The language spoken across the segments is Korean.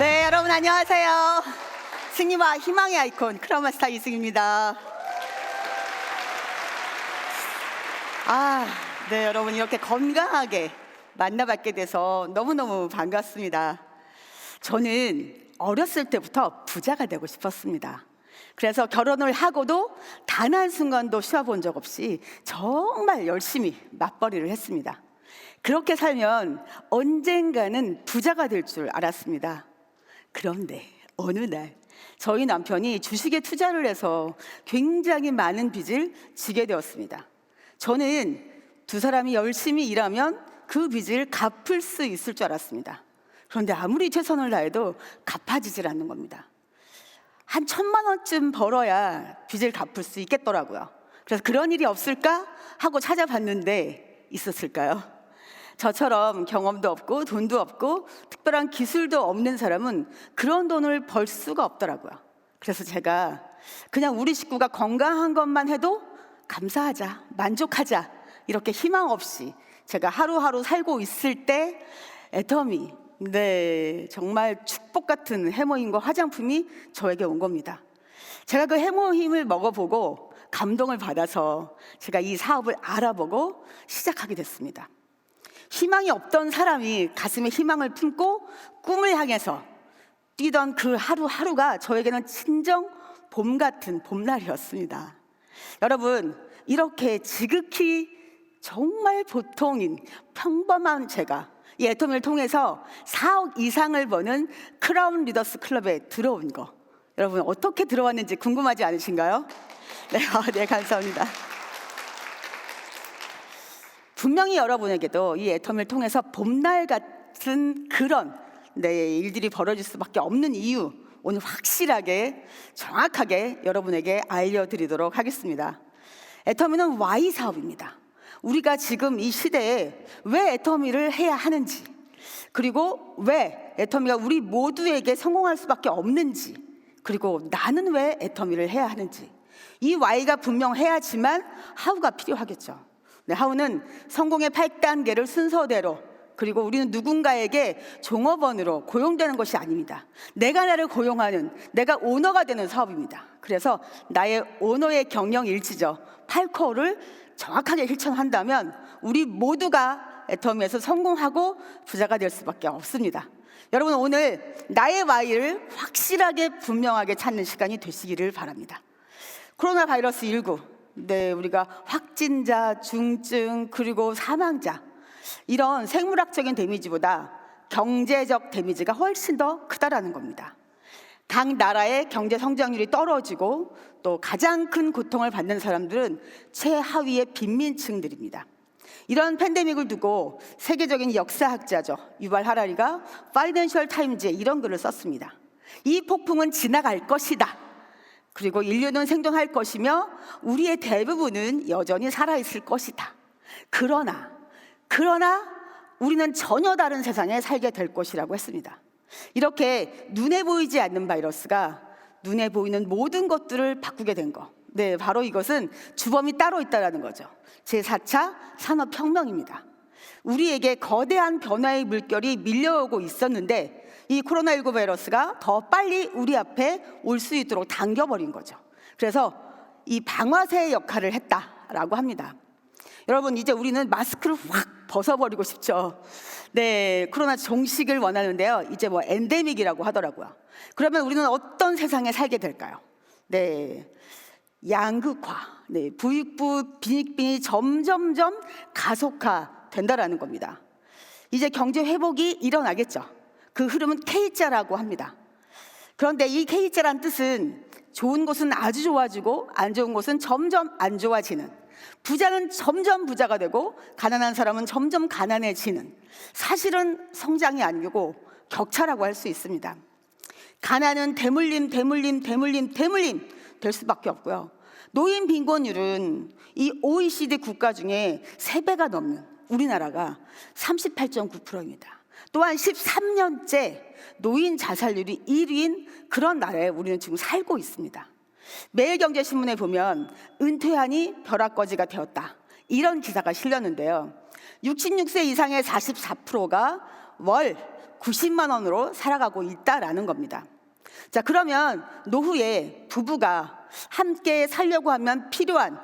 네, 여러분 안녕하세요. 승리와 희망의 아이콘 크라마스타 이승입니다. 네, 여러분 이렇게 건강하게 만나뵙게 돼서 너무너무 반갑습니다. 저는 어렸을 때부터 부자가 되고 싶었습니다. 그래서 결혼을 하고도 단 한순간도 쉬어본 적 없이 정말 열심히 맞벌이를 했습니다. 그렇게 살면 언젠가는 부자가 될 줄 알았습니다. 그런데 어느 날 저희 남편이 주식에 투자를 해서 굉장히 많은 빚을 지게 되었습니다. 저는 두 사람이 열심히 일하면 그 빚을 갚을 수 있을 줄 알았습니다. 그런데 아무리 최선을 다해도 갚아지질 않는 겁니다. 한 1,000만 원쯤 벌어야 빚을 갚을 수 있겠더라고요. 그래서 그런 일이 없을까 하고 찾아봤는데 있었을까요? 저처럼 경험도 없고 돈도 없고 특별한 기술도 없는 사람은 그런 돈을 벌 수가 없더라고요. 그래서 제가 그냥 우리 식구가 건강한 것만 해도 감사하자, 만족하자, 이렇게 희망 없이 제가 하루하루 살고 있을 때 애터미, 정말 축복 같은 해모힘과 화장품이 저에게 온 겁니다. 제가 그 해모힘을 먹어보고 감동을 받아서 제가 이 사업을 알아보고 시작하게 됐습니다. 희망이 없던 사람이 가슴에 희망을 품고 꿈을 향해서 뛰던 그 하루하루가 저에게는 진정 봄 같은 봄날이었습니다. 여러분, 이렇게 지극히 정말 보통인 평범한 제가 이 애터미를 통해서 4억 이상을 버는 크라운 리더스 클럽에 들어온 거, 여러분 어떻게 들어왔는지 궁금하지 않으신가요? 네, 감사합니다. 분명히 여러분에게도 이 애터미를 통해서 봄날 같은 그런 일들이 벌어질 수밖에 없는 이유, 오늘 확실하게 정확하게 여러분에게 알려드리도록 하겠습니다. 애터미는 Y 사업입니다. 우리가 지금 이 시대에 왜 애터미를 해야 하는지, 그리고 왜 애터미가 우리 모두에게 성공할 수밖에 없는지, 그리고 나는 왜 애터미를 해야 하는지, 이 Y가 분명해야지만 How가 필요하겠죠. 하우는 성공의 8단계를 순서대로, 그리고 우리는 누군가에게 종업원으로 고용되는 것이 아닙니다. 내가 나를 고용하는, 내가 오너가 되는 사업입니다. 그래서 나의 오너의 경영 일지죠, 8코어를 정확하게 실천한다면 우리 모두가 애터미에서 성공하고 부자가 될 수밖에 없습니다. 여러분, 오늘 나의 Y를 확실하게 분명하게 찾는 시간이 되시기를 바랍니다. 코로나 바이러스 19, 우리가 확진자, 중증, 그리고 사망자, 이런 생물학적인 데미지보다 경제적 데미지가 훨씬 더 크다라는 겁니다. 각 나라의 경제 성장률이 떨어지고 또 가장 큰 고통을 받는 사람들은 최하위의 빈민층들입니다. 이런 팬데믹을 두고 세계적인 역사학자죠, 유발 하라리가 파이낸셜 타임즈에 이런 글을 썼습니다. 이 폭풍은 지나갈 것이다. 그리고 인류는 생존할 것이며 우리의 대부분은 여전히 살아있을 것이다. 그러나 우리는 전혀 다른 세상에 살게 될 것이라고 했습니다. 이렇게 눈에 보이지 않는 바이러스가 눈에 보이는 모든 것들을 바꾸게 된 거, 바로 이것은 주범이 따로 있다는 거죠. 제4차 산업혁명입니다. 우리에게 거대한 변화의 물결이 밀려오고 있었는데 이 코로나19 바이러스가 더 빨리 우리 앞에 올 수 있도록 당겨버린 거죠. 그래서 이 방아쇠의 역할을 했다라고 합니다. 여러분, 이제 우리는 마스크를 확 벗어버리고 싶죠. 코로나 종식을 원하는데요, 이제 엔데믹이라고 하더라고요. 그러면 우리는 어떤 세상에 살게 될까요? 양극화, 부익부 빈익빈이 점점점 가속화 된다라는 겁니다. 이제 경제 회복이 일어나겠죠. 그 흐름은 K자라고 합니다. 그런데 이 K자란 뜻은 좋은 곳은 아주 좋아지고 안 좋은 곳은 점점 안 좋아지는, 부자는 점점 부자가 되고 가난한 사람은 점점 가난해지는, 사실은 성장이 아니고 격차라고 할 수 있습니다. 가난은 대물림 될 수밖에 없고요. 노인 빈곤율은 이 OECD 국가 중에 3배가 넘는 우리나라가 38.9%입니다. 또한 13년째 노인 자살률이 1위인 그런 나라에 우리는 지금 살고 있습니다. 매일경제신문에 보면 은퇴하니 벼락거지가 되었다, 이런 기사가 실렸는데요, 66세 이상의 44%가 월 90만 원으로 살아가고 있다라는 겁니다. 자, 그러면 노후에 부부가 함께 살려고 하면 필요한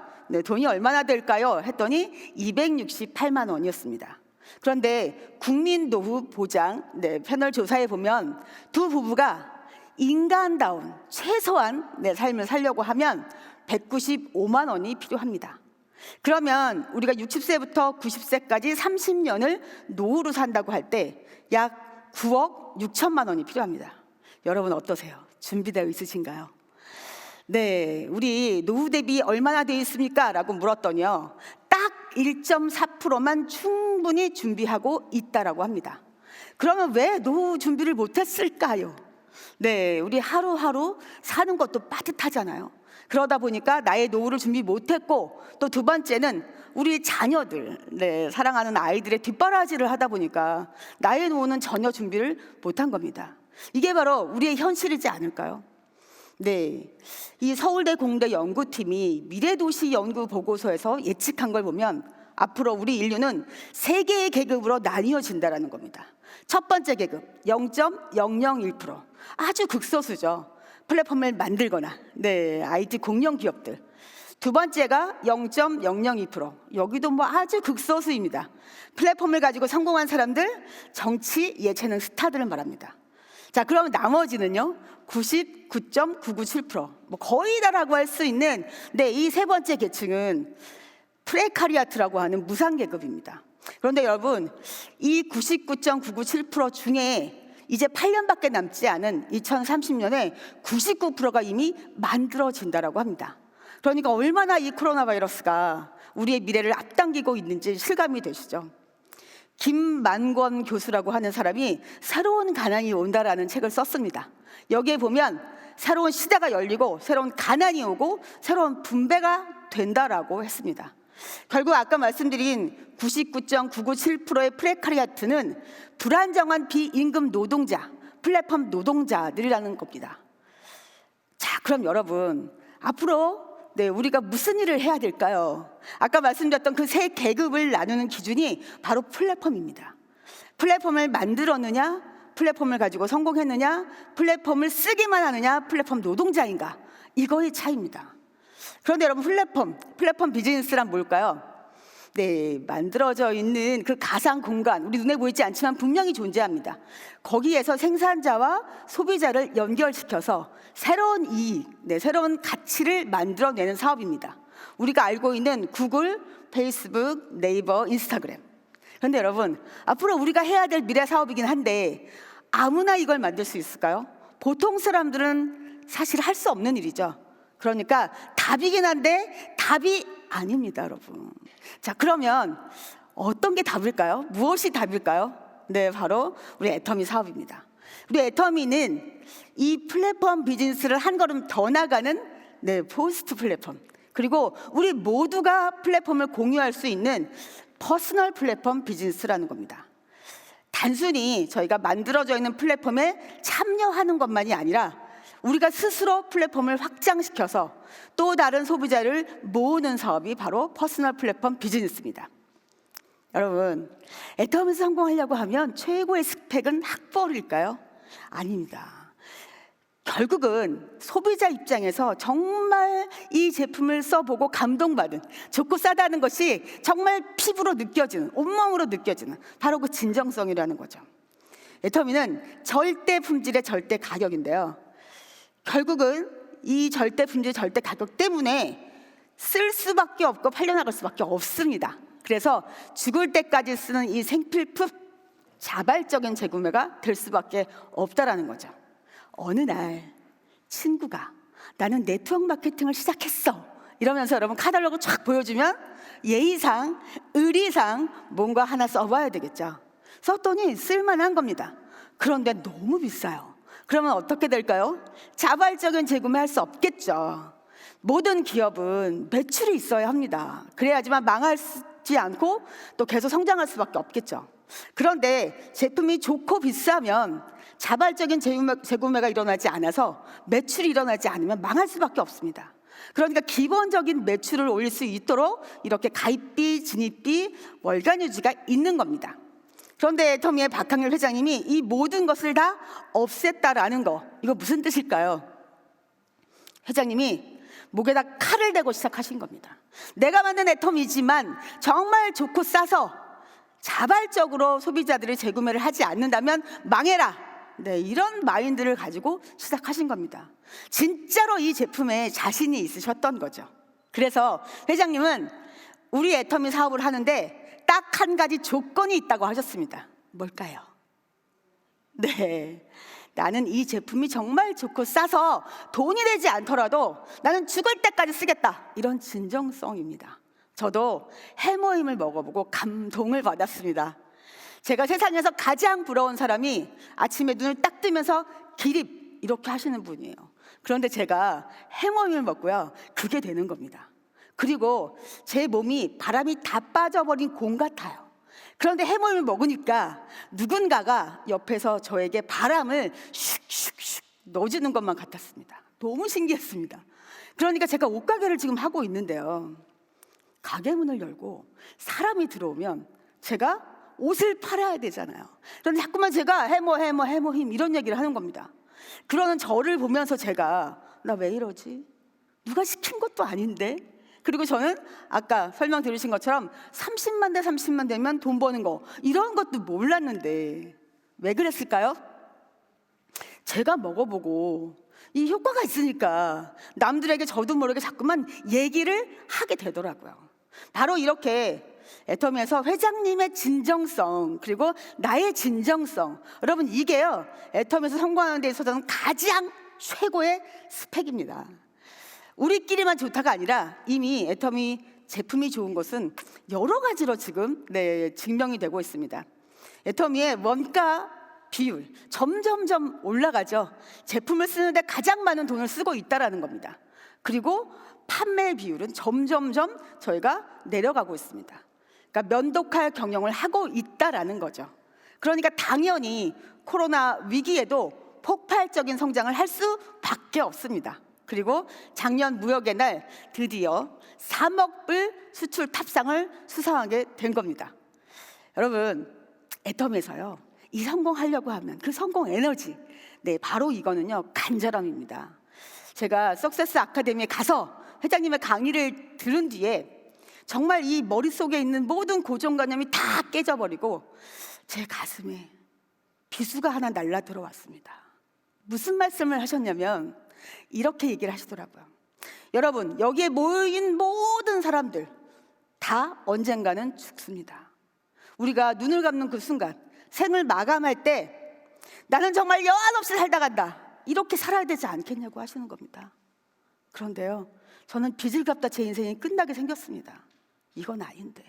돈이 얼마나 될까요? 했더니 268만 원이었습니다. 그런데 국민노후보장 패널 조사에 보면 두 부부가 인간다운 최소한 삶을 살려고 하면 195만 원이 필요합니다. 그러면 우리가 60세부터 90세까지 30년을 노후로 산다고 할 때 약 9억 6천만 원이 필요합니다. 여러분 어떠세요? 준비되어 있으신가요? 네, 우리 노후 대비 얼마나 되어 있습니까? 라고 물었더니요, 딱 1.4%만 충분히 준비하고 있다라고 합니다. 그러면 왜 노후 준비를 못했을까요? 네, 우리 하루하루 사는 것도 빠듯하잖아요. 그러다 보니까 나의 노후를 준비 못했고, 또 두 번째는 우리 자녀들, 사랑하는 아이들의 뒷바라지를 하다 보니까 나의 노후는 전혀 준비를 못한 겁니다. 이게 바로 우리의 현실이지 않을까요? 네, 이 서울대 공대 연구팀이 미래도시 연구 보고서에서 예측한 걸 보면 앞으로 우리 인류는 세 개의 계급으로 나뉘어진다라는 겁니다. 첫 번째 계급 0.001%, 아주 극소수죠. 플랫폼을 만들거나 IT 공룡 기업들. 두 번째가 0.002%, 여기도 아주 극소수입니다. 플랫폼을 가지고 성공한 사람들, 정치, 예체능 스타들을 말합니다. 자, 그러면 나머지는요 99.997%, 거의 다라고 할 수 있는 이 세 번째 계층은 프레카리아트라고 하는 무상계급입니다. 그런데 여러분, 이 99.997% 중에 이제 8년밖에 남지 않은 2030년에 99%가 이미 만들어진다라고 합니다. 그러니까 얼마나 이 코로나 바이러스가 우리의 미래를 앞당기고 있는지 실감이 되시죠? 김만권 교수라고 하는 사람이 새로운 가난이 온다라는 책을 썼습니다. 여기에 보면 새로운 시대가 열리고 새로운 가난이 오고 새로운 분배가 된다라고 했습니다. 결국 아까 말씀드린 99.997%의 프레카리아트는 불안정한 비임금 노동자, 플랫폼 노동자들이라는 겁니다. 자, 그럼 여러분, 앞으로 우리가 무슨 일을 해야 될까요? 아까 말씀드렸던 그 세 계급을 나누는 기준이 바로 플랫폼입니다. 플랫폼을 만들었느냐, 플랫폼을 가지고 성공했느냐, 플랫폼을 쓰기만 하느냐, 플랫폼 노동자인가, 이거의 차이입니다. 그런데 여러분, 플랫폼 비즈니스란 뭘까요? 만들어져 있는 그 가상 공간, 우리 눈에 보이지 않지만 분명히 존재합니다. 거기에서 생산자와 소비자를 연결시켜서 새로운 이익, 새로운 가치를 만들어내는 사업입니다. 우리가 알고 있는 구글, 페이스북, 네이버, 인스타그램. 그런데 여러분, 앞으로 우리가 해야 될 미래 사업이긴 한데 아무나 이걸 만들 수 있을까요? 보통 사람들은 사실 할 수 없는 일이죠. 그러니까 답이긴 한데 답이 아닙니다, 여러분. 자, 그러면 어떤 게 답일까요? 무엇이 답일까요? 바로 우리 애터미 사업입니다. 우리 애터미는 이 플랫폼 비즈니스를 한 걸음 더 나가는 포스트 플랫폼, 그리고 우리 모두가 플랫폼을 공유할 수 있는 퍼스널 플랫폼 비즈니스라는 겁니다. 단순히 저희가 만들어져 있는 플랫폼에 참여하는 것만이 아니라 우리가 스스로 플랫폼을 확장시켜서 또 다른 소비자를 모으는 사업이 바로 퍼스널 플랫폼 비즈니스입니다. 여러분, 애터미에서 성공하려고 하면 최고의 스펙은 학벌일까요? 아닙니다. 결국은 소비자 입장에서 정말 이 제품을 써보고 감동받은, 좋고 싸다는 것이 정말 피부로 느껴지는, 온몸으로 느껴지는 바로 그 진정성이라는 거죠. 애터미는 절대 품질의 절대 가격인데요, 결국은 이 절대 품질, 절대 가격 때문에 쓸 수밖에 없고 팔려나갈 수밖에 없습니다. 그래서 죽을 때까지 쓰는 이 생필품, 자발적인 재구매가 될 수밖에 없다라는 거죠. 어느 날 친구가 나는 네트워크 마케팅을 시작했어 이러면서 여러분 카탈로그 쫙 보여주면 예의상, 의리상 뭔가 하나 써봐야 되겠죠. 썼더니 쓸만한 겁니다. 그런데 너무 비싸요. 그러면 어떻게 될까요? 자발적인 재구매할 수 없겠죠. 모든 기업은 매출이 있어야 합니다. 그래야지만 망하지 않고 또 계속 성장할 수밖에 없겠죠. 그런데 제품이 좋고 비싸면 자발적인 재구매가 일어나지 않아서, 매출이 일어나지 않으면 망할 수밖에 없습니다. 그러니까 기본적인 매출을 올릴 수 있도록 이렇게 가입비, 진입비, 월간 유지가 있는 겁니다. 그런데 애터미의 박항일 회장님이 이 모든 것을 다 없앴다라는 거, 이거 무슨 뜻일까요? 회장님이 목에다 칼을 대고 시작하신 겁니다. 내가 만든 애터미지만 정말 좋고 싸서 자발적으로 소비자들이 재구매를 하지 않는다면 망해라. 네, 이런 마인드를 가지고 시작하신 겁니다. 진짜로 이 제품에 자신이 있으셨던 거죠. 그래서 회장님은 우리 애터미 사업을 하는데 딱 한 가지 조건이 있다고 하셨습니다. 뭘까요? 네, 나는 이 제품이 정말 좋고 싸서 돈이 되지 않더라도 나는 죽을 때까지 쓰겠다, 이런 진정성입니다. 저도 해모임을 먹어보고 감동을 받았습니다. 제가 세상에서 가장 부러운 사람이 아침에 눈을 딱 뜨면서 기립 이렇게 하시는 분이에요. 그런데 제가 해모임을 먹고요, 그게 되는 겁니다. 그리고 제 몸이 바람이 다 빠져버린 공 같아요. 그런데 해모임을 먹으니까 누군가가 옆에서 저에게 바람을 슉슉슉 넣어주는 것만 같았습니다. 너무 신기했습니다. 그러니까 제가 옷가게를 지금 하고 있는데요, 가게 문을 열고 사람이 들어오면 제가 옷을 팔아야 되잖아요. 그런데 자꾸만 제가 해모힘 이런 얘기를 하는 겁니다. 그러는 저를 보면서 제가 나 왜 이러지? 누가 시킨 것도 아닌데? 그리고 저는 아까 설명 들으신 것처럼 30만 대 30만 되면 돈 버는 거, 이런 것도 몰랐는데 왜 그랬을까요? 제가 먹어보고 이 효과가 있으니까 남들에게 저도 모르게 자꾸만 얘기를 하게 되더라고요. 바로 이렇게 애터미에서 회장님의 진정성, 그리고 나의 진정성, 여러분 이게요, 애터미에서 성공하는 데 있어서는 가장 최고의 스펙입니다. 우리끼리만 좋다가 아니라 이미 애터미 제품이 좋은 것은 여러 가지로 지금 증명이 되고 있습니다. 애터미의 원가 비율 점점점 올라가죠. 제품을 쓰는데 가장 많은 돈을 쓰고 있다라는 겁니다. 그리고 판매 비율은 점점점 저희가 내려가고 있습니다. 그러니까 면도칼 경영을 하고 있다라는 거죠. 그러니까 당연히 코로나 위기에도 폭발적인 성장을 할 수밖에 없습니다. 그리고 작년 무역의 날 드디어 3억 불 수출 탑상을 수상하게 된 겁니다. 여러분, 애터미에서요, 이 성공하려고 하면 그 성공 에너지, 네, 바로 이거는요, 간절함입니다. 제가 석세스 아카데미에 가서 회장님의 강의를 들은 뒤에 정말 이 머릿속에 있는 모든 고정관념이 다 깨져버리고 제 가슴에 비수가 하나 날라 들어왔습니다. 무슨 말씀을 하셨냐면 이렇게 얘기를 하시더라고요. 여러분, 여기에 모인 모든 사람들 다 언젠가는 죽습니다. 우리가 눈을 감는 그 순간, 생을 마감할 때 나는 정말 여한 없이 살다 간다, 이렇게 살아야 되지 않겠냐고 하시는 겁니다. 그런데요, 저는 빚을 갚다 제 인생이 끝나게 생겼습니다. 이건 아닌데,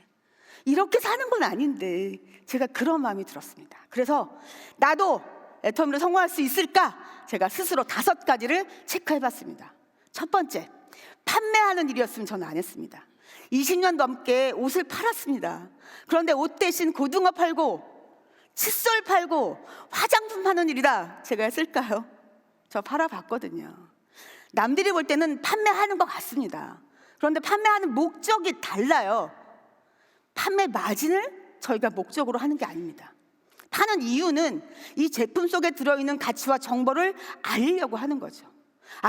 이렇게 사는 건 아닌데, 제가 그런 마음이 들었습니다. 그래서 나도 애터미로 성공할 수 있을까? 제가 스스로 5가지를 체크해봤습니다. 첫 번째, 판매하는 일이었으면 저는 안 했습니다. 20년 넘게 옷을 팔았습니다. 그런데 옷 대신 고등어 팔고 칫솔 팔고 화장품 파는 일이다, 제가 했을까요? 저 팔아봤거든요. 남들이 볼 때는 판매하는 것 같습니다. 그런데 판매하는 목적이 달라요. 판매 마진을 저희가 목적으로 하는 게 아닙니다. 파는 이유는 이 제품 속에 들어있는 가치와 정보를 알리려고 하는 거죠.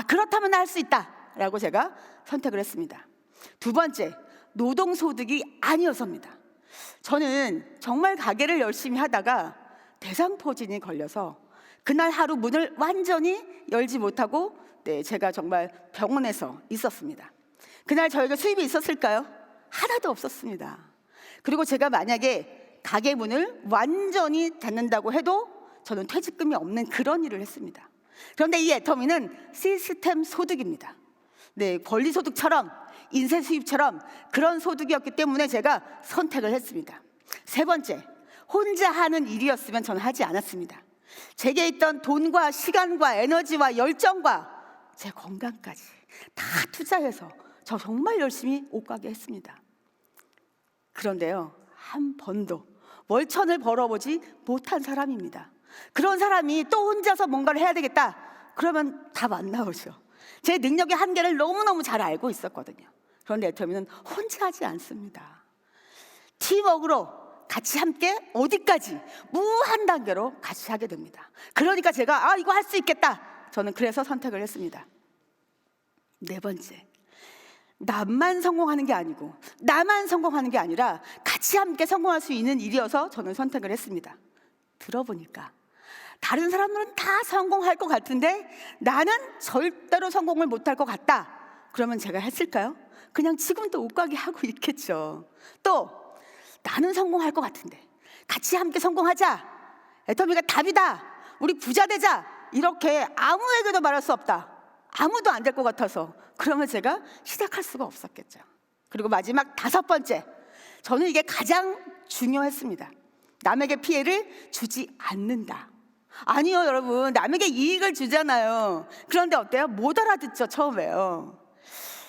그렇다면 할 수 있다라고 제가 선택을 했습니다. 두 번째, 노동소득이 아니어서입니다. 저는 정말 가게를 열심히 하다가 대상포진이 걸려서 그날 하루 문을 완전히 열지 못하고 제가 정말 병원에서 있었습니다. 그날 저에게 수입이 있었을까요? 하나도 없었습니다. 그리고 제가 만약에 가게 문을 완전히 닫는다고 해도 저는 퇴직금이 없는 그런 일을 했습니다. 그런데 이 애터미는 시스템 소득입니다. 네, 권리소득처럼 인쇄 수입처럼 그런 소득이었기 때문에 제가 선택을 했습니다. 세 번째, 혼자 하는 일이었으면 저는 하지 않았습니다. 제게 있던 돈과 시간과 에너지와 열정과 제 건강까지 다 투자해서 저 정말 열심히 옷가게 했습니다. 그런데요, 한 번도 월천을 벌어보지 못한 사람입니다. 그런 사람이 또 혼자서 뭔가를 해야 되겠다, 그러면 답 안 나오죠. 제 능력의 한계를 너무너무 잘 알고 있었거든요. 그런데 애터미는 혼자 하지 않습니다. 팀워크로 같이 함께 어디까지 무한 단계로 같이 하게 됩니다. 그러니까 제가 이거 할 수 있겠다. 저는 그래서 선택을 했습니다. 네 번째, 나만 성공하는 게 아니고 나만 성공하는 게 아니라 같이 함께 성공할 수 있는 일이어서 저는 선택을 했습니다. 들어보니까 다른 사람들은 다 성공할 것 같은데 나는 절대로 성공을 못할 것 같다. 그러면 제가 했을까요? 그냥 지금도 옷가게 하고 있겠죠. 또 나는 성공할 것 같은데 같이 함께 성공하자, 애터미가 답이다, 우리 부자 되자, 이렇게 아무에게도 말할 수 없다, 아무도 안 될 것 같아서, 그러면 제가 시작할 수가 없었겠죠. 그리고 마지막 다섯 번째, 저는 이게 가장 중요했습니다. 남에게 피해를 주지 않는다. 아니요 여러분, 남에게 이익을 주잖아요. 그런데 어때요? 못 알아듣죠 처음에요.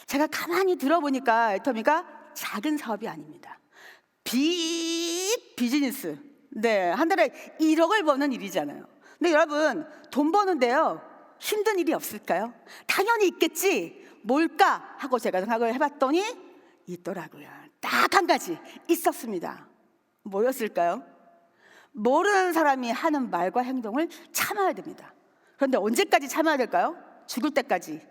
제가 가만히 들어보니까 애터미가 작은 사업이 아닙니다. 비즈니스. 네, 한 달에 1억을 버는 일이잖아요. 근데 여러분, 돈 버는데요 힘든 일이 없을까요? 당연히 있겠지. 뭘까 하고 제가 생각을 해봤더니 있더라고요. 딱 한 가지 있었습니다. 뭐였을까요? 모르는 사람이 하는 말과 행동을 참아야 됩니다. 그런데 언제까지 참아야 될까요? 죽을 때까지.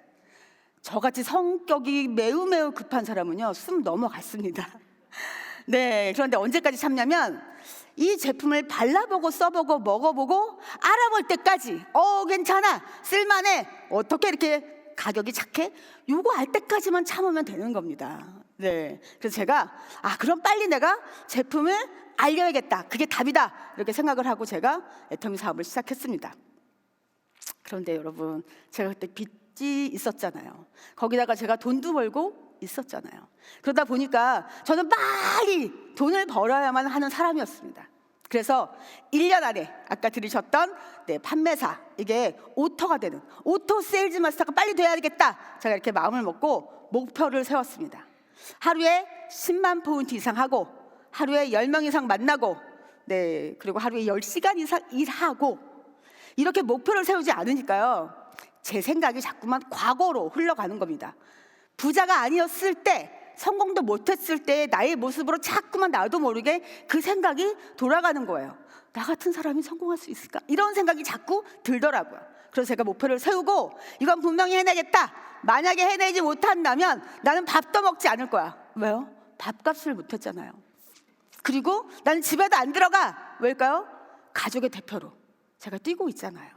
저같이 성격이 매우 급한 사람은요 숨 넘어갔습니다. 네, 그런데 언제까지 참냐면 이 제품을 발라보고 써보고 먹어보고 알아볼 때까지, 괜찮아, 쓸만해, 어떻게 이렇게 가격이 착해, 요거 알 때까지만 참으면 되는 겁니다. 네, 그래서 제가 그럼 빨리 내가 제품을 알려야겠다, 그게 답이다, 이렇게 생각을 하고 제가 애터미 사업을 시작했습니다. 그런데 여러분, 제가 그때 빚이 있었잖아요. 거기다가 제가 돈도 벌고 있었잖아요. 그러다 보니까 저는 빨리 돈을 벌어야만 하는 사람이었습니다. 그래서 1년 안에 아까 들으셨던 판매사, 이게 오토가 되는 오토 세일즈 마스터가 빨리 돼야 되겠다, 제가 이렇게 마음을 먹고 목표를 세웠습니다. 하루에 10만 포인트 이상 하고, 하루에 10명 이상 만나고, 그리고 하루에 10시간 이상 일하고, 이렇게 목표를 세우지 않으니까요 제 생각이 자꾸만 과거로 흘러가는 겁니다. 부자가 아니었을 때, 성공도 못했을 때 나의 모습으로 자꾸만 나도 모르게 그 생각이 돌아가는 거예요. 나 같은 사람이 성공할 수 있을까? 이런 생각이 자꾸 들더라고요. 그래서 제가 목표를 세우고 이건 분명히 해내겠다. 만약에 해내지 못한다면 나는 밥도 먹지 않을 거야. 왜요? 밥값을 못했잖아요. 그리고 나는 집에도 안 들어가. 왜일까요? 가족의 대표로 제가 뛰고 있잖아요.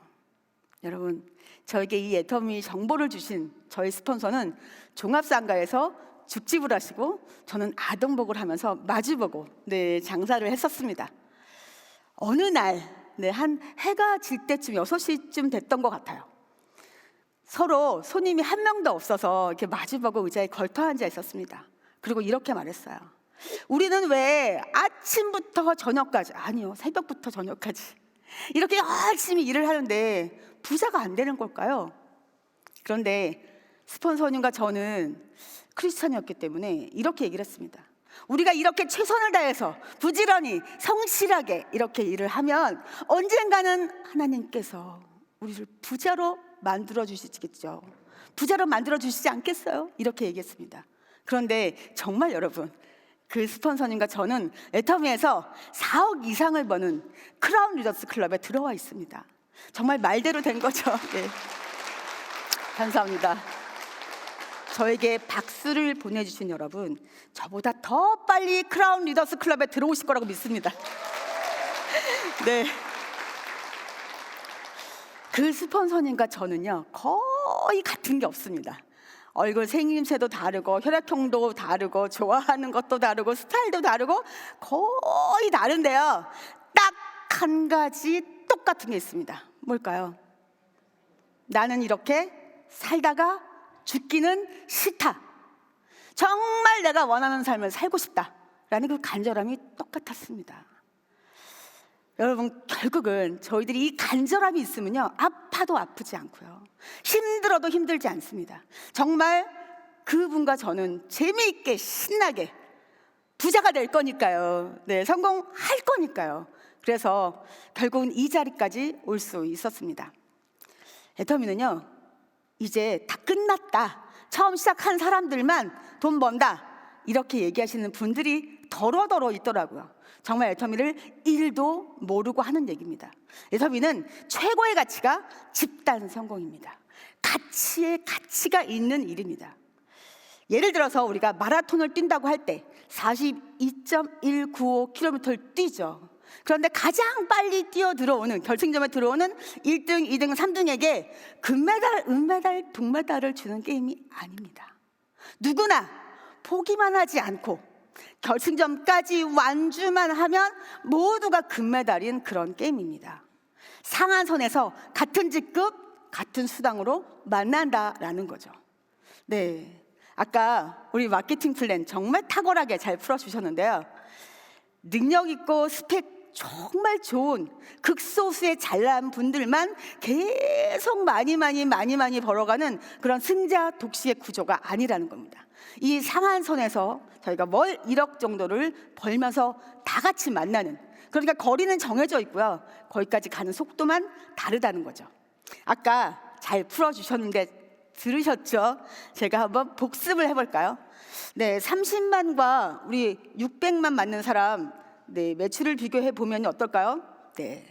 여러분, 저에게 이 애터미 정보를 주신 저희 스폰서는 종합상가에서 죽집을 하시고 저는 아동복을 하면서 마주보고 장사를 했었습니다. 어느 날 한 해가 질 때쯤 6시쯤 됐던 것 같아요. 서로 손님이 한 명도 없어서 이렇게 마주보고 의자에 걸터 앉아 있었습니다. 그리고 이렇게 말했어요. 우리는 왜 아침부터 저녁까지, 아니요 새벽부터 저녁까지 이렇게 열심히 일을 하는데 부자가 안 되는 걸까요? 그런데 스폰서님과 저는 크리스찬이었기 때문에 이렇게 얘기를 했습니다. 우리가 이렇게 최선을 다해서 부지런히 성실하게 이렇게 일을 하면 언젠가는 하나님께서 우리를 부자로 만들어 주시겠죠. 부자로 만들어 주시지 않겠어요? 이렇게 얘기했습니다. 그런데 정말 여러분, 그 스폰서님과 저는 애터미에서 4억 이상을 버는 크라운 리더스 클럽에 들어와 있습니다. 정말 말대로 된 거죠. 네. 감사합니다. 저에게 박수를 보내주신 여러분, 저보다 더 빨리 크라운 리더스 클럽에 들어오실 거라고 믿습니다. 네. 그 스폰서님과 저는요 거의 같은 게 없습니다. 얼굴 생김새도 다르고 혈액형도 다르고 좋아하는 것도 다르고 스타일도 다르고 거의 다른데요, 딱 한 가지 똑같은 게 있습니다. 뭘까요? 나는 이렇게 살다가 죽기는 싫다. 정말 내가 원하는 삶을 살고 싶다라는 그 간절함이 똑같았습니다. 여러분, 결국은 저희들이 이 간절함이 있으면요 아파도 아프지 않고요, 힘들어도 힘들지 않습니다. 정말 그분과 저는 재미있게 신나게 부자가 될 거니까요. 성공할 거니까요. 그래서 결국은 이 자리까지 올 수 있었습니다. 애터미는요 이제 다 끝났다, 처음 시작한 사람들만 돈 번다, 이렇게 얘기하시는 분들이 더러더러 있더라고요. 정말 애터미를 1도 모르고 하는 얘기입니다. 애터미는 최고의 가치가 집단 성공입니다. 가치가 있는 일입니다. 예를 들어서 우리가 마라톤을 뛴다고 할 때 42.195km를 뛰죠. 그런데 가장 빨리 뛰어 들어오는, 결승점에 들어오는 1등, 2등, 3등에게 금메달, 은메달, 동메달을 주는 게임이 아닙니다. 누구나 포기만 하지 않고 결승점까지 완주만 하면 모두가 금메달인 그런 게임입니다. 상한선에서 같은 직급, 같은 수당으로 만난다라는 거죠. 네, 아까 우리 마케팅 플랜 정말 탁월하게 잘 풀어주셨는데요. 능력 있고 스펙 정말 좋은 극소수의 잘난 분들만 계속 많이 벌어가는 그런 승자 독식의 구조가 아니라는 겁니다. 이 상한선에서 저희가 월 1억 정도를 벌면서 다 같이 만나는, 그러니까 거리는 정해져 있고요. 거기까지 가는 속도만 다르다는 거죠. 아까 잘 풀어주셨는데 들으셨죠? 제가 한번 복습을 해볼까요? 네, 30만과 우리 600만 맞는 사람, 네, 매출을 비교해 보면 어떨까요? 네,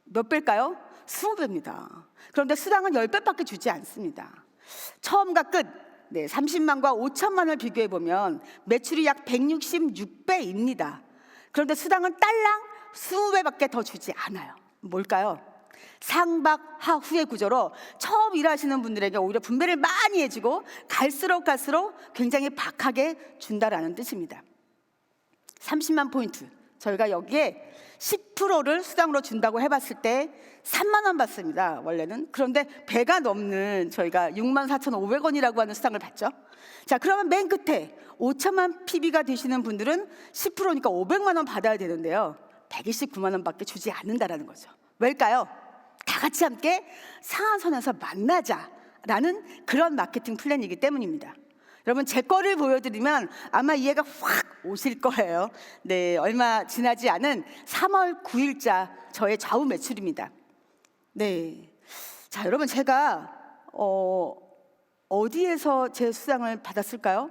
몇 배일까요? 20배입니다. 그런데 수당은 10배밖에 주지 않습니다. 처음과 끝, 네, 30만과 5천만을 비교해 보면 매출이 약 166배입니다. 그런데 수당은 딸랑 20배밖에 더 주지 않아요. 뭘까요? 상박하후의 구조로 처음 일하시는 분들에게 오히려 분배를 많이 해주고 갈수록 굉장히 박하게 준다라는 뜻입니다. 30만 포인트, 저희가 여기에 10%를 수당으로 준다고 해봤을 때 3만 원 받습니다, 원래는. 그런데 배가 넘는 저희가 64,500원이라고 하는 수당을 받죠. 자, 그러면 맨 끝에 5천만 PB가 되시는 분들은 10%니까 500만 원 받아야 되는데요, 129만 원밖에 주지 않는다라는 거죠. 왜일까요? 다 같이 함께 상한선에서 만나자라는 그런 마케팅 플랜이기 때문입니다. 여러분, 제 거를 보여드리면 아마 이해가 확 오실 거예요. 네, 얼마 지나지 않은 3월 9일자 저의 좌우 매출입니다. 네, 자, 여러분, 제가 어디에서 제 수당을 받았을까요?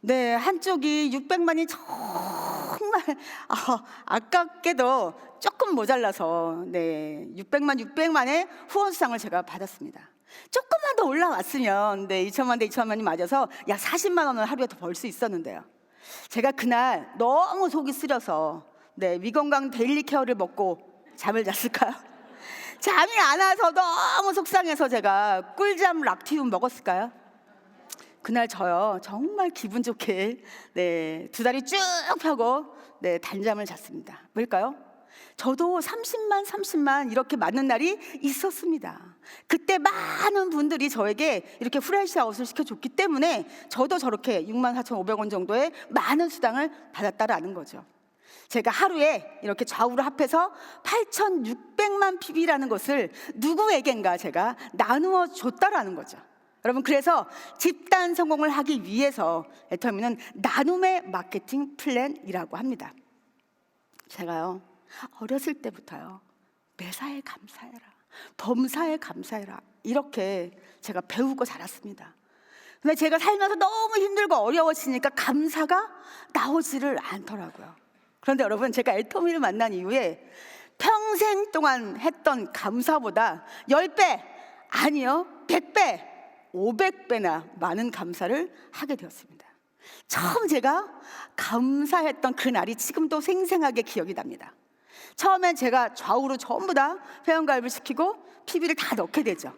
네, 한쪽이 600만이 정말 아깝게도 조금 모자라서, 네, 600만의 후원 수당을 제가 받았습니다. 조금만 더 올라왔으면, 네, 2천만 대 2천만이 맞아서 약 40만 원을 하루에 더 벌 수 있었는데요. 제가 그날 너무 속이 쓰려서, 네, 위건강 데일리 케어를 먹고 잠을 잤을까요? 잠이 안 와서 너무 속상해서 제가 꿀잠 락티움 먹었을까요? 그날 저요, 정말 기분 좋게, 네, 두 다리 쭉 펴고, 네, 단잠을 잤습니다. 왜일까요? 저도 30만 이렇게 맞는 날이 있었습니다. 그때 많은 분들이 저에게 이렇게 프레시 아웃을 시켜줬기 때문에 저도 저렇게 64,500원 정도의 많은 수당을 받았다라는 거죠. 제가 하루에 이렇게 좌우를 합해서 8,600만 PB라는 것을 누구에겐가 제가 나누어 줬다라는 거죠. 여러분, 그래서 집단 성공을 하기 위해서 애터미는 나눔의 마케팅 플랜이라고 합니다. 제가요, 어렸을 때부터요, 매사에 감사해라, 범사에 감사해라, 이렇게 제가 배우고 자랐습니다. 근데 제가 살면서 너무 힘들고 어려워지니까 감사가 나오지를 않더라고요. 그런데 여러분, 제가 애터미를 만난 이후에 평생 동안 했던 감사보다 10배, 아니요, 100배, 500배나 많은 감사를 하게 되었습니다. 처음 제가 감사했던 그날이 지금도 생생하게 기억이 납니다. 처음엔 제가 좌우로 전부 다 회원가입을 시키고 PB를 다 넣게 되죠.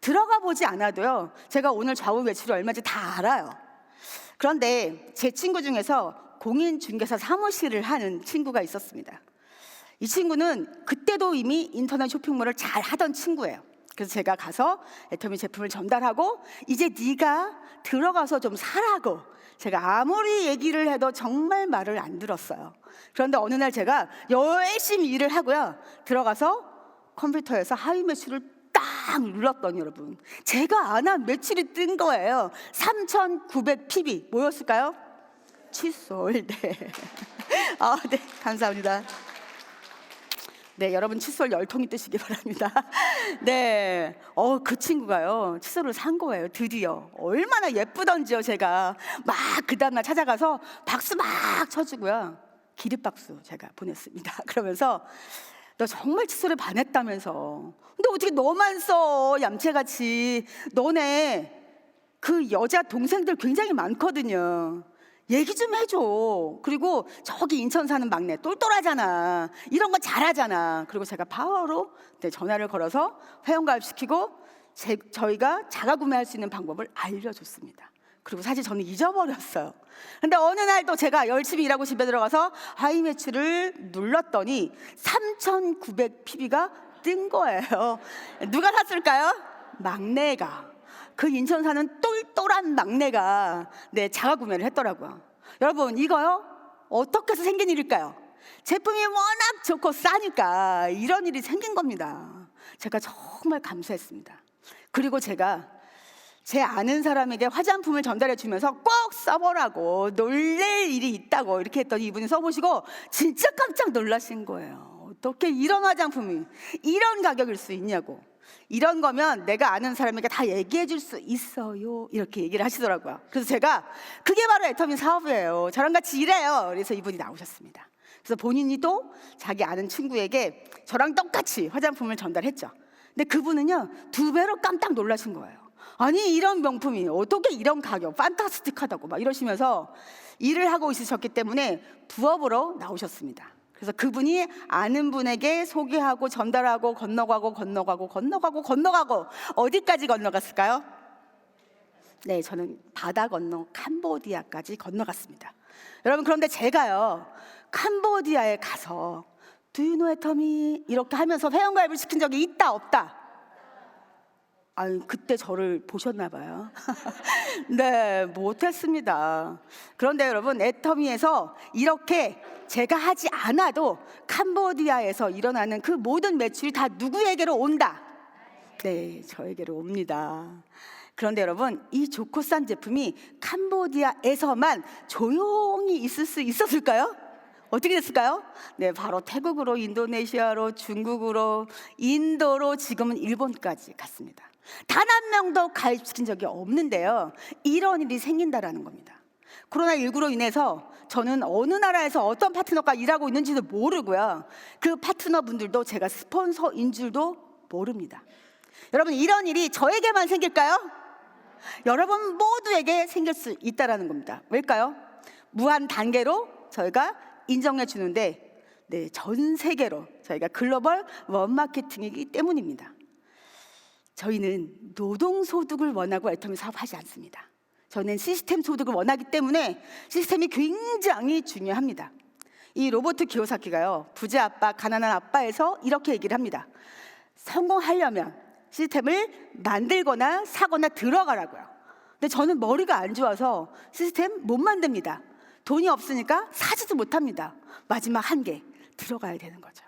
들어가 보지 않아도요, 제가 오늘 좌우 매출이 얼마인지 다 알아요. 그런데 제 친구 중에서 공인중개사 사무실을 하는 친구가 있었습니다. 이 친구는 그때도 이미 인터넷 쇼핑몰을 잘 하던 친구예요. 그래서 제가 가서 애터미 제품을 전달하고, 이제 네가 들어가서 좀 사라고, 제가 아무리 얘기를 해도 정말 말을 안 들었어요. 그런데 어느 날 제가 열심히 일을 하고요, 들어가서 컴퓨터에서 하위 매출을 딱 눌렀더니 여러분, 제가 안 한 매출이 뜬 거예요. 3,900 PB. 뭐였을까요? 칫솔. 네. 네, 감사합니다. 네, 여러분 칫솔 10통이 뜨시기 바랍니다. 네, 그 친구가요 칫솔을 산 거예요. 드디어 얼마나 예쁘던지요. 제가 막 그 다음날 찾아가서 박수 막 쳐주고요, 기립박수 제가 보냈습니다. 그러면서 너 정말 칫솔에 반했다면서, 근데 어떻게 너만 써 얌체같이. 너네 그 여자 동생들 굉장히 많거든요. 얘기 좀 해줘. 그리고 저기 인천 사는 막내 똘똘하잖아, 이런 거 잘하잖아. 그리고 제가 바로 전화를 걸어서 회원가입시키고 저희가 자가 구매할 수 있는 방법을 알려줬습니다. 그리고 사실 저는 잊어버렸어요. 근데 어느 날 또 제가 열심히 일하고 집에 들어가서 하이매치를 눌렀더니 3,900PB가 뜬 거예요. 누가 샀을까요? 막내가, 그 인천 사는 똘똘한 막내가 자가 구매를 했더라고요. 여러분, 이거요 어떻게 해서 생긴 일일까요? 제품이 워낙 좋고 싸니까 이런 일이 생긴 겁니다. 제가 정말 감사했습니다. 그리고 제가 제 아는 사람에게 화장품을 전달해 주면서 꼭 써보라고, 놀랄 일이 있다고 이렇게 했더니 이분이 써보시고 진짜 깜짝 놀라신 거예요. 어떻게 이런 화장품이 이런 가격일 수 있냐고. 이런 거면 내가 아는 사람에게 다 얘기해 줄 수 있어요, 이렇게 얘기를 하시더라고요. 그래서 제가 그게 바로 애터미 사업이에요, 저랑 같이 일해요. 그래서 이분이 나오셨습니다. 그래서 본인이 또 자기 아는 친구에게 저랑 똑같이 화장품을 전달했죠. 근데 그분은요 2배로 깜짝 놀라신 거예요. 아니, 이런 명품이 어떻게 이런 가격, 판타스틱하다고 막 이러시면서 일을 하고 있으셨기 때문에 부업으로 나오셨습니다. 그래서 그분이 아는 분에게 소개하고 전달하고 건너가고 어디까지 건너갔을까요? 네, 저는 바다 건너 캄보디아까지 건너갔습니다. 여러분, 그런데 제가요 캄보디아에 가서 Do you know 애터미 이렇게 하면서 회원가입을 시킨 적이 있다 없다? 아니, 그때 저를 보셨나 봐요. 네, 못했습니다. 그런데 여러분, 애터미에서 이렇게 제가 하지 않아도 캄보디아에서 일어나는 그 모든 매출이 다 누구에게로 온다? 네, 저에게로 옵니다. 그런데 여러분, 이 좋고 싼 제품이 캄보디아에서만 조용히 있을 수 있었을까요? 어떻게 됐을까요? 네, 바로 태국으로, 인도네시아로, 중국으로, 인도로, 지금은 일본까지 갔습니다. 단 한 명도 가입시킨 적이 없는데요, 이런 일이 생긴다라는 겁니다. 코로나19로 인해서 저는 어느 나라에서 어떤 파트너가 일하고 있는지도 모르고요, 그 파트너분들도 제가 스폰서인 줄도 모릅니다. 여러분, 이런 일이 저에게만 생길까요? 여러분 모두에게 생길 수 있다는 겁니다. 왜일까요? 무한 단계로 저희가 인정해 주는데, 네, 전 세계로 저희가 글로벌 원마케팅이기 때문입니다. 저희는 노동소득을 원하고 애터미 사업하지 않습니다. 저는 시스템 소득을 원하기 때문에 시스템이 굉장히 중요합니다. 이 로버트 기요사키가요, 부자 아빠, 가난한 아빠에서 이렇게 얘기를 합니다. 성공하려면 시스템을 만들거나 사거나 들어가라고요. 근데 저는 머리가 안 좋아서 시스템 못 만듭니다. 돈이 없으니까 사지도 못합니다. 마지막 한계, 들어가야 되는 거죠.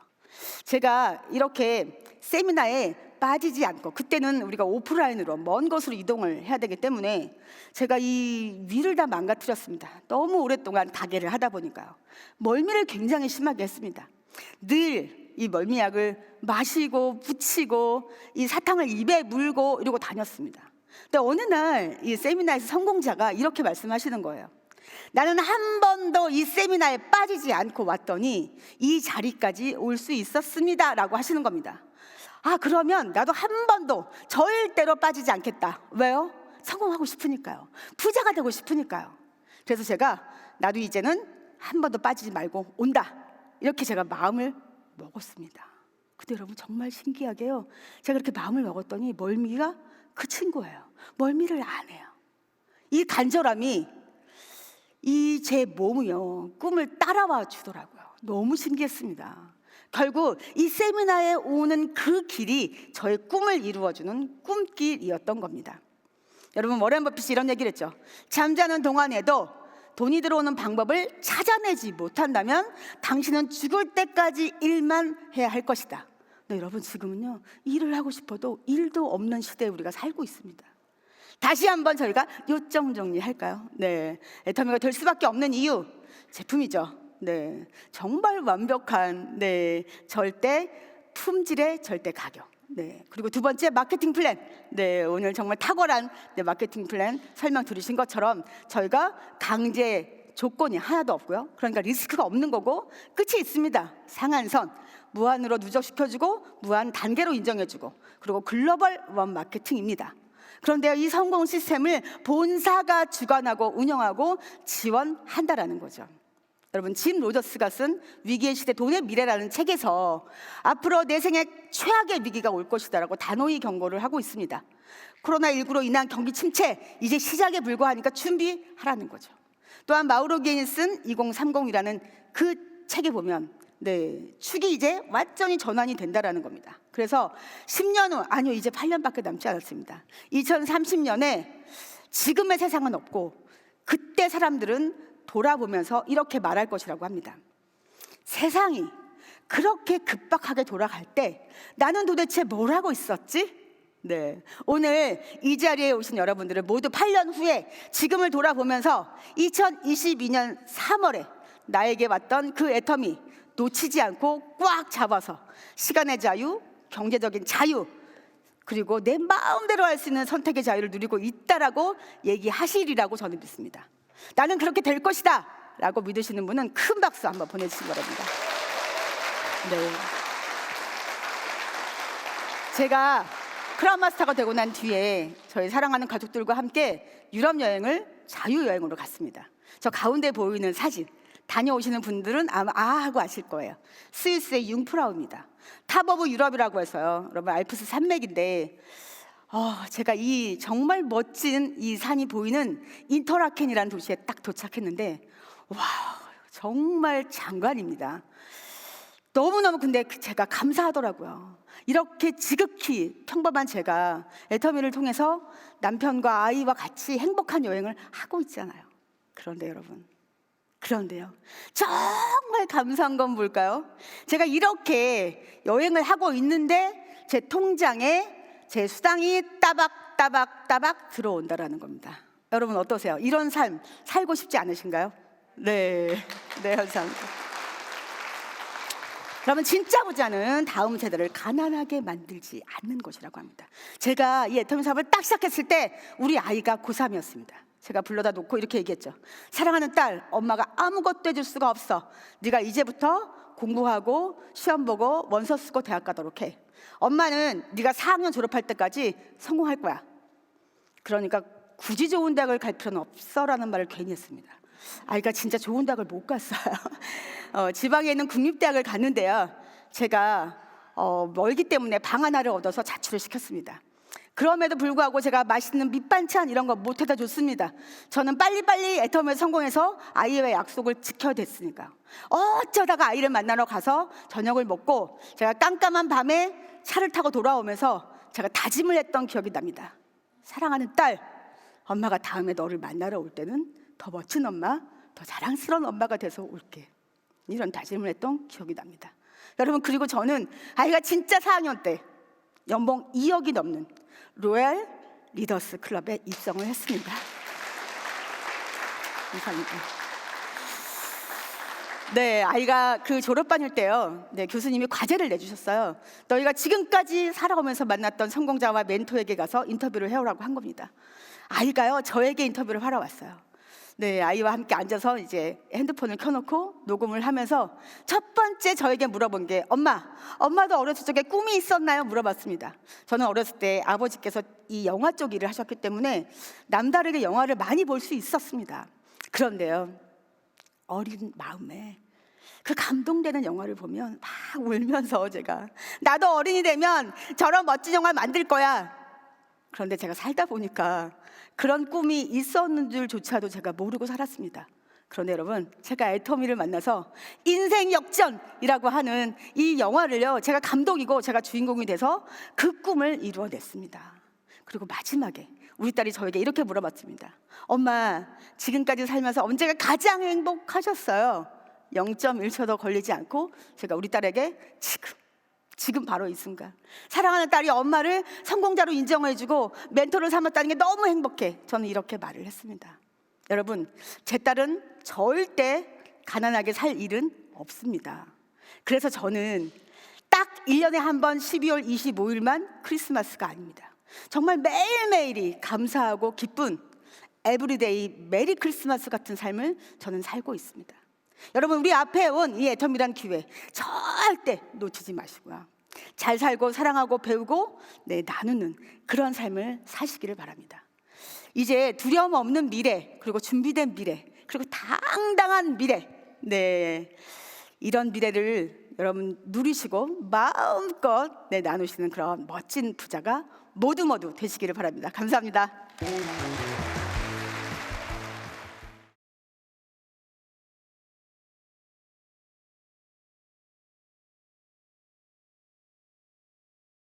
제가 이렇게 세미나에 빠지지 않고, 그때는 우리가 오프라인으로 먼 곳으로 이동을 해야 되기 때문에 제가 이 위를 다 망가뜨렸습니다. 너무 오랫동안 가게를 하다 보니까요. 멀미를 굉장히 심하게 했습니다. 늘 이 멀미약을 마시고 붙이고 이 사탕을 입에 물고 이러고 다녔습니다. 근데 어느 날 이 세미나에서 성공자가 이렇게 말씀하시는 거예요. 나는 한 번도 이 세미나에 빠지지 않고 왔더니 이 자리까지 올 수 있었습니다 라고 하시는 겁니다. 아, 그러면 나도 한 번도 절대로 빠지지 않겠다. 왜요? 성공하고 싶으니까요. 부자가 되고 싶으니까요. 그래서 제가 나도 이제는 한 번도 빠지지 말고 온다, 이렇게 제가 마음을 먹었습니다. 근데 여러분, 정말 신기하게요, 제가 그렇게 마음을 먹었더니 멀미가 그친 거예요. 멀미를 안 해요. 이 간절함이 이 제 몸이요 꿈을 따라와 주더라고요. 너무 신기했습니다. 결국 이 세미나에 오는 그 길이 저의 꿈을 이루어주는 꿈길이었던 겁니다. 여러분, 워렌 버핏이 이런 얘기를 했죠. 잠자는 동안에도 돈이 들어오는 방법을 찾아내지 못한다면 당신은 죽을 때까지 일만 해야 할 것이다. 네, 여러분, 지금은요 일을 하고 싶어도 일도 없는 시대에 우리가 살고 있습니다. 다시 한번 저희가 요점 정리할까요? 네, 애터미가 될 수밖에 없는 이유, 제품이죠. 네, 정말 완벽한 절대 품질의 절대 가격. 그리고 두 번째 마케팅 플랜. 오늘 정말 탁월한 마케팅 플랜 설명 들으신 것처럼 저희가 강제 조건이 하나도 없고요. 그러니까 리스크가 없는 거고 끝이 있습니다. 상한선 무한으로 누적시켜주고 무한 단계로 인정해주고 그리고 글로벌 원 마케팅입니다. 그런데 이 성공 시스템을 본사가 주관하고 운영하고 지원한다라는 거죠. 여러분, 짐 로저스가 쓴 위기의 시대 돈의 미래라는 책에서 앞으로 내 생에 최악의 위기가 올 것이다라고 단호히 경고를 하고 있습니다. 코로나19로 인한 경기 침체 이제 시작에 불과하니까 준비하라는 거죠. 또한 마우로 게인이 쓴 2030이라는 그 책에 보면 축이 이제 완전히 전환이 된다라는 겁니다. 그래서 10년 후, 아니요, 이제 8년밖에 남지 않았습니다. 2030년에 지금의 세상은 없고 그때 사람들은 돌아보면서 이렇게 말할 것이라고 합니다. 세상이 그렇게 급박하게 돌아갈 때 나는 도대체 뭘 하고 있었지? 오늘 이 자리에 오신 여러분들은 모두 8년 후에 지금을 돌아보면서 2022년 3월에 나에게 왔던 그 애터미 놓치지 않고 꽉 잡아서 시간의 자유, 경제적인 자유, 그리고 내 마음대로 할 수 있는 선택의 자유를 누리고 있다라고 얘기하시리라고 저는 믿습니다. 나는 그렇게 될 것이다 라고 믿으시는 분은 큰 박수 한번 보내주시기 바랍니다. 제가 크라운 마스터가 되고 난 뒤에 저희 사랑하는 가족들과 함께 유럽 여행을 자유여행으로 갔습니다. 저 가운데 보이는 사진 다녀오시는 분들은 아마 하고 아실 거예요. 스위스의 융프라우입니다. 탑 오브 유럽이라고 해서요, 여러분 알프스 산맥인데 제가 이 정말 멋진 이 산이 보이는 인터라켄이라는 도시에 딱 도착했는데 와, 정말 장관입니다. 너무너무 근데 제가 감사하더라고요. 이렇게 지극히 평범한 제가 애터미를 통해서 남편과 아이와 같이 행복한 여행을 하고 있잖아요. 그런데 여러분, 그런데요, 정말 감사한 건 뭘까요? 제가 이렇게 여행을 하고 있는데 제 통장에 제 수당이 따박따박 들어온다라는 겁니다. 여러분 어떠세요? 이런 삶 살고 싶지 않으신가요? 네, 감사합니다. 그러면 진짜 부자는 다음 세대를 가난하게 만들지 않는 것이라고 합니다. 제가 이 애터미 사업을 딱 시작했을 때 우리 아이가 고3이었습니다. 제가 불러다 놓고 이렇게 얘기했죠. 사랑하는 딸, 엄마가 아무것도 해줄 수가 없어. 네가 이제부터 공부하고 시험 보고 원서 쓰고 대학 가도록 해. 엄마는 네가 4학년 졸업할 때까지 성공할 거야. 그러니까 굳이 좋은 대학을 갈 필요는 없어라는 말을 괜히 했습니다. 아이가 진짜 좋은 대학을 못 갔어요. 지방에 있는 국립대학을 갔는데요, 제가 멀기 때문에 방 하나를 얻어서 자취를 시켰습니다. 그럼에도 불구하고 제가 맛있는 밑반찬 이런 거 못 해다 줬습니다. 저는 빨리빨리 애터미에 성공해서 아이의 약속을 지켜야 됐으니까. 어쩌다가 아이를 만나러 가서 저녁을 먹고 제가 깜깜한 밤에 차를 타고 돌아오면서 제가 다짐을 했던 기억이 납니다. 사랑하는 딸, 엄마가 다음에 너를 만나러 올 때는 더 멋진 엄마, 더 자랑스러운 엄마가 돼서 올게. 이런 다짐을 했던 기억이 납니다. 여러분, 그리고 저는 아이가 진짜 4학년 때 연봉 2억이 넘는 로얄 리더스 클럽에 입성을 했습니다. 감사합니다. 아이가 그 졸업반일 때요, 교수님이 과제를 내주셨어요. 너희가 지금까지 살아오면서 만났던 성공자와 멘토에게 가서 인터뷰를 해오라고 한 겁니다. 아이가요, 저에게 인터뷰를 하러 왔어요. 아이와 함께 앉아서 이제 핸드폰을 켜놓고 녹음을 하면서 첫 번째 저에게 물어본 게 엄마도 어렸을 적에 꿈이 있었나요? 물어봤습니다. 저는 어렸을 때 아버지께서 이 영화 쪽 일을 하셨기 때문에 남다르게 영화를 많이 볼 수 있었습니다. 그런데요, 어린 마음에 그 감동되는 영화를 보면 막 울면서 제가 나도 어른이 되면 저런 멋진 영화 만들 거야. 그런데 제가 살다 보니까 그런 꿈이 있었는 줄조차도 제가 모르고 살았습니다. 그런데 여러분, 제가 애터미를 만나서 인생 역전이라고 하는 이 영화를요, 제가 감독이고 제가 주인공이 돼서 그 꿈을 이루어냈습니다. 그리고 마지막에 우리 딸이 저에게 이렇게 물어봤습니다. 엄마, 지금까지 살면서 언제가 가장 행복하셨어요? 0.1초도 걸리지 않고 제가 우리 딸에게 지금 바로 이 순간, 사랑하는 딸이 엄마를 성공자로 인정해주고 멘토를 삼았다는 게 너무 행복해. 저는 이렇게 말을 했습니다. 여러분, 제 딸은 절대 가난하게 살 일은 없습니다. 그래서 저는 딱 1년에 한 번 12월 25일만 크리스마스가 아닙니다. 정말 매일매일이 감사하고 기쁜 에브리데이 메리 크리스마스 같은 삶을 저는 살고 있습니다. 여러분, 우리 앞에 온 이 애텀이란 기회 절대 놓치지 마시고요. 잘 살고 사랑하고 배우고 나누는 그런 삶을 사시기를 바랍니다. 이제 두려움 없는 미래, 그리고 준비된 미래, 그리고 당당한 미래, 이런 미래를 여러분 누리시고 마음껏 나누시는 그런 멋진 부자가 모두 되시기를 바랍니다. 감사합니다.